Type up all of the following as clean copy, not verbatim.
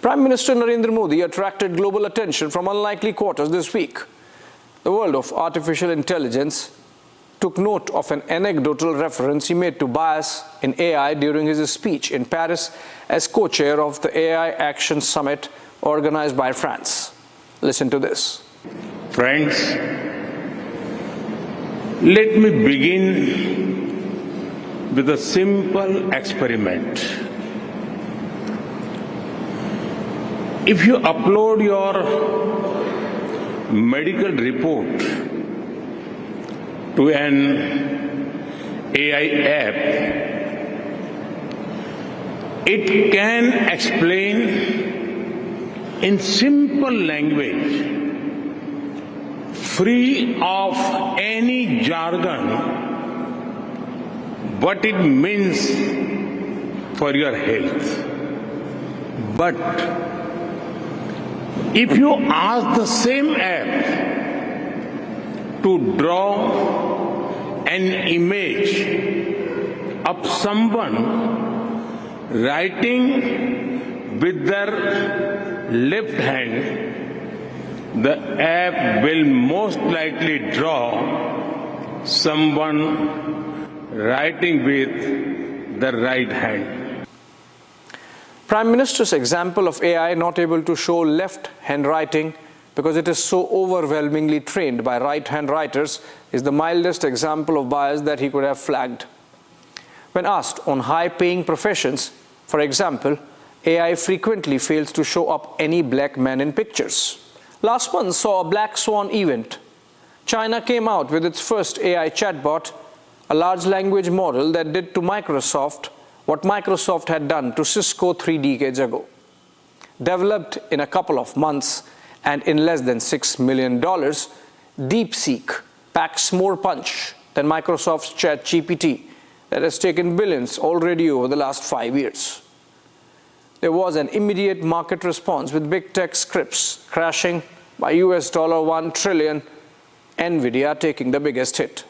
Prime Minister Narendra Modi attracted global attention from unlikely quarters this week. The world of artificial intelligence took note of an anecdotal reference he made to bias in AI during his speech in Paris as co-chair of the AI Action Summit organized by France. Listen to this. Friends, let me begin with a simple experiment. If you upload your medical report to an AI app, it can explain in simple language, free of any jargon, what it means for your health. But if you ask the same app to draw an image of someone writing with their left hand, the app will most likely draw someone writing with the right hand. Prime Minister's example of AI not able to show left handwriting because it is so overwhelmingly trained by right-hand writers is the mildest example of bias that he could have flagged. When asked on high-paying professions, for example, AI frequently fails to show up any black men in pictures. Last month saw a black swan event. China came out with its first AI chatbot, a large language model that did to Microsoft what Microsoft had done to Cisco 3 decades ago. Developed in a couple of months and in less than $6 million, DeepSeek packs more punch than Microsoft's ChatGPT that has taken billions already over the last 5 years. There was an immediate market response with big tech scripts crashing by $1 trillion, Nvidia taking the biggest hit.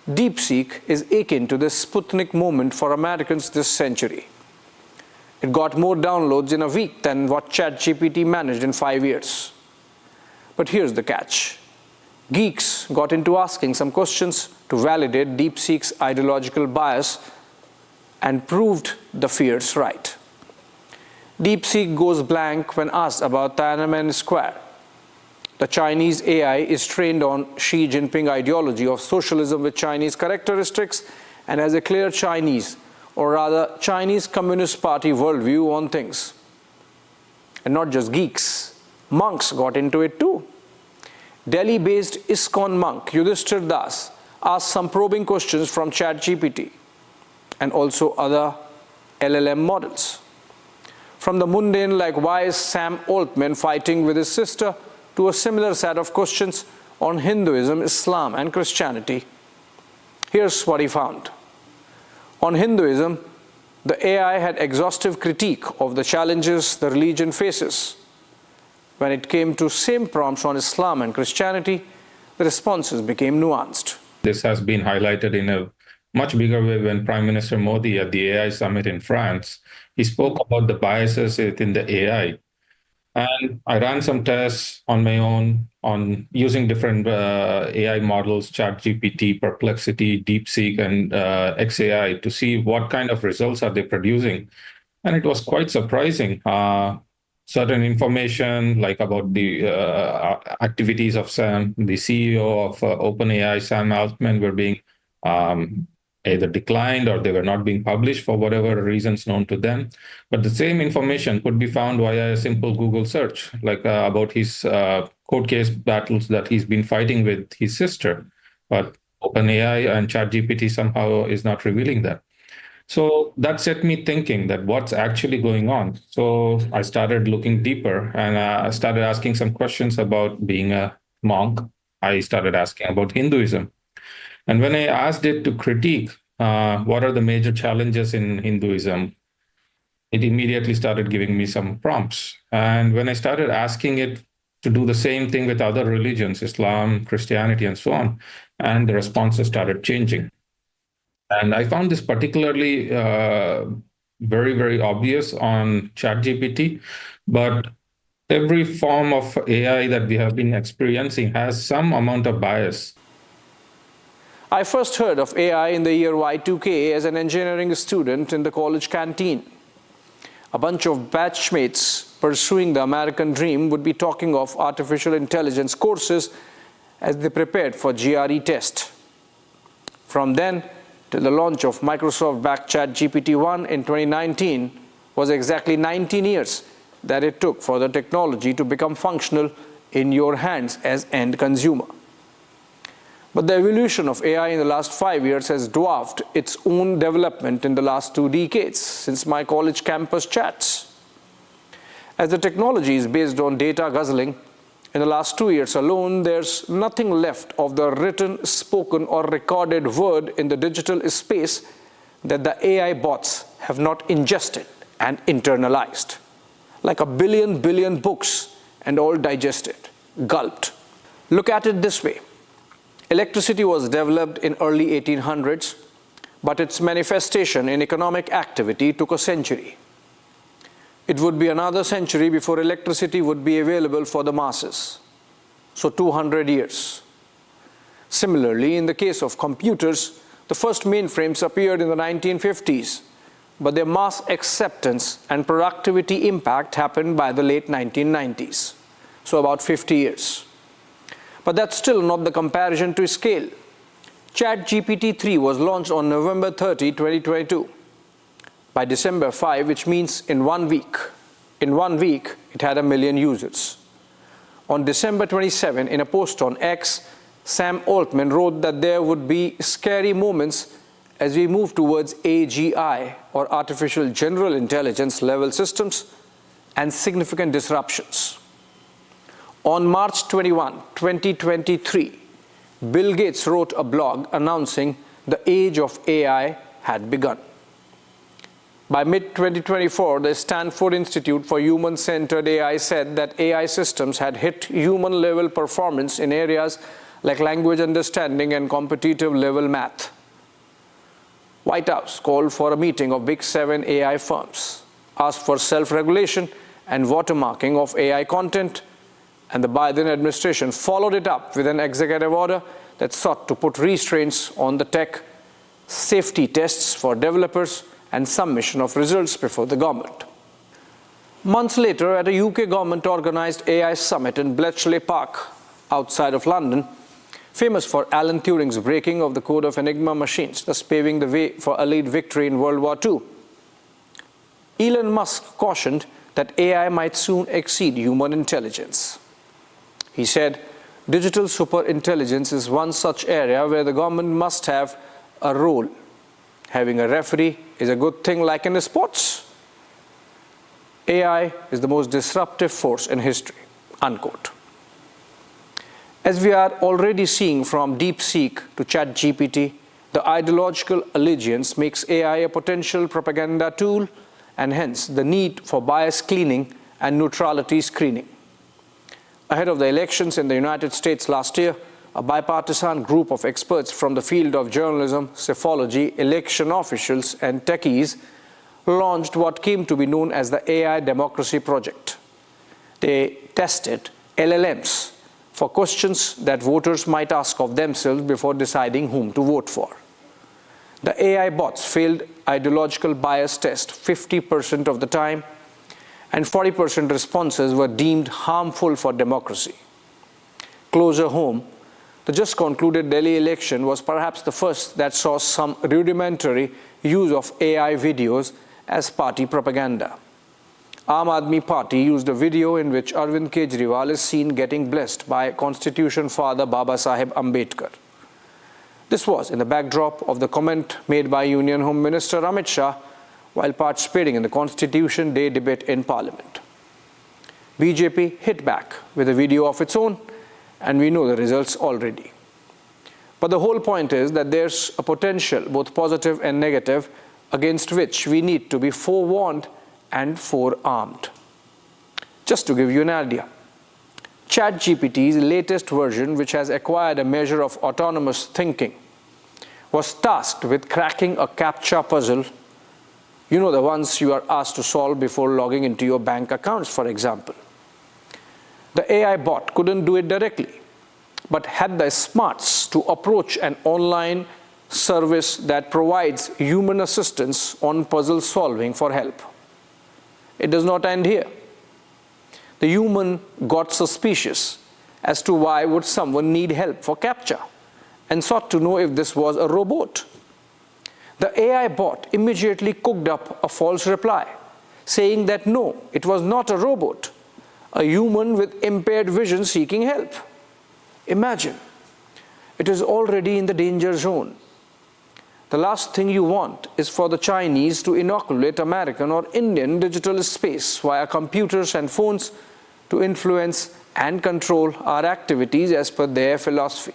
DeepSeek is akin to the Sputnik moment for Americans this century. It got more downloads in a week than what ChatGPT managed in 5 years. But here's the catch. Geeks got into asking some questions to validate DeepSeek's ideological bias and proved the fears right. DeepSeek goes blank when asked about Tiananmen Square. The Chinese AI is trained on Xi Jinping ideology of socialism with Chinese characteristics and has a clear Chinese, or rather Chinese Communist Party worldview on things. And not just geeks, monks got into it too. Delhi-based ISKCON monk Yudhishthir Das asked some probing questions from ChatGPT and also other LLM models. From the mundane like why is Sam Altman fighting with his sister to a similar set of questions on Hinduism, Islam and Christianity. Here's what he found. On Hinduism, the AI had exhaustive critique of the challenges the religion faces. When it came to same prompts on Islam and Christianity, the responses became nuanced. This has been highlighted in a much bigger way when Prime Minister Modi at the AI summit in France, he spoke about the biases within the AI. And I ran some tests on my own on using different AI models, ChatGPT, Perplexity, DeepSeek, and XAI to see what kind of results are they producing. And it was quite surprising. Certain information like about the activities of Sam, the CEO of OpenAI, Sam Altman, were being either declined or they were not being published for whatever reasons known to them. But the same information could be found via a simple Google search, like about his court case battles that he's been fighting with his sister. But OpenAI and ChatGPT somehow is not revealing that. So that set me thinking that what's actually going on. So I started looking deeper and I started asking some questions about being a monk. I started asking about Hinduism. And when I asked it to critique what are the major challenges in Hinduism, it immediately started giving me some prompts. And when I started asking it to do the same thing with other religions, Islam, Christianity, and so on, and the responses started changing. And I found this particularly very, very obvious on ChatGPT, but every form of AI that we have been experiencing has some amount of bias. I first heard of AI in the year Y2K as an engineering student in the college canteen. A bunch of batchmates pursuing the American dream would be talking of artificial intelligence courses as they prepared for GRE test. From then till the launch of Microsoft-backed ChatGPT-1 in 2019 was exactly 19 years that it took for the technology to become functional in your hands as end consumer. But the evolution of AI in the last 5 years has dwarfed its own development in the last 2 decades since my college campus chats. As the technology is based on data guzzling, in the last 2 years alone, there's nothing left of the written, spoken, or recorded word in the digital space that the AI bots have not ingested and internalized. Like a billion books and all digested, gulped. Look at it this way. Electricity was developed in early 1800s, but its manifestation in economic activity took a century. It would be another century before electricity would be available for the masses. So 200 years. Similarly, in the case of computers, the first mainframes appeared in the 1950s, but their mass acceptance and productivity impact happened by the late 1990s. So about 50 years. But that's still not the comparison to scale. ChatGPT-3 was launched on November 30, 2022. By December 5, which means in 1 week, it had 1 million users. On December 27, in a post on X, Sam Altman wrote that there would be scary moments as we move towards AGI, or artificial general intelligence level systems, and significant disruptions. On March 21, 2023, Bill Gates wrote a blog announcing the age of AI had begun. By mid-2024, the Stanford Institute for Human-Centered AI said that AI systems had hit human-level performance in areas like language understanding and competitive-level math. White House called for a meeting of Big 7 AI firms, asked for self-regulation and watermarking of AI content, and the Biden administration followed it up with an executive order that sought to put restraints on the tech, safety tests for developers, and submission of results before the government. Months later, at a UK government-organized AI summit in Bletchley Park, outside of London, famous for Alan Turing's breaking of the code of Enigma machines, thus paving the way for a lead victory in World War II, Elon Musk cautioned that AI might soon exceed human intelligence. He said, digital superintelligence is one such area where the government must have a role. Having a referee is a good thing like in sports. AI is the most disruptive force in history, unquote. As we are already seeing from DeepSeek to ChatGPT, the ideological allegiance makes AI a potential propaganda tool, and hence the need for bias cleaning and neutrality screening. Ahead of the elections in the United States last year, a bipartisan group of experts from the field of journalism, psephology, election officials, and techies launched what came to be known as the AI Democracy Project. They tested LLMs for questions that voters might ask of themselves before deciding whom to vote for. The AI bots failed ideological bias test 50% of the time, and 40% responses were deemed harmful for democracy. Closer home, the just concluded Delhi election was perhaps the first that saw some rudimentary use of AI videos as party propaganda. Aam Aadmi Party used a video in which Arvind Kejriwal is seen getting blessed by Constitution father Baba Saheb Ambedkar. This was in the backdrop of the comment made by Union Home Minister Amit Shah while participating in the Constitution Day debate in Parliament. BJP hit back with a video of its own, and we know the results already. But the whole point is that there's a potential, both positive and negative, against which we need to be forewarned and forearmed. Just to give you an idea, ChatGPT's latest version, which has acquired a measure of autonomous thinking, was tasked with cracking a CAPTCHA puzzle You know, the ones you are asked to solve before logging into your bank accounts, for example. The AI bot couldn't do it directly, but had the smarts to approach an online service that provides human assistance on puzzle solving for help. It does not end here. The human got suspicious as to why would someone need help for captcha and sought to know if this was a robot. The AI bot immediately cooked up a false reply, saying that no, it was not a robot, a human with impaired vision seeking help. Imagine, it is already in the danger zone. The last thing you want is for the Chinese to inoculate American or Indian digital space via computers and phones to influence and control our activities as per their philosophy.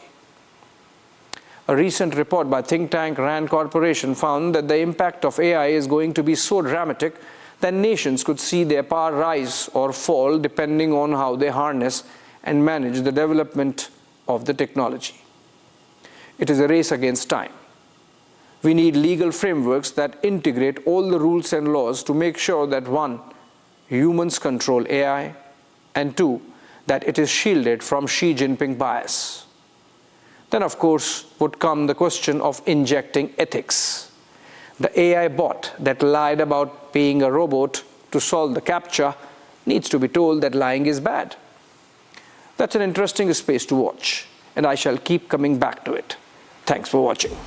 A recent report by think tank Rand Corporation found that the impact of AI is going to be so dramatic that nations could see their power rise or fall depending on how they harness and manage the development of the technology. It is a race against time. We need legal frameworks that integrate all the rules and laws to make sure that 1, humans control AI, and 2, that it is shielded from Xi Jinping bias. Then, of course, would come the question of injecting ethics. The AI bot that lied about being a robot to solve the captcha needs to be told that lying is bad. That's an interesting space to watch, and I shall keep coming back to it. Thanks for watching.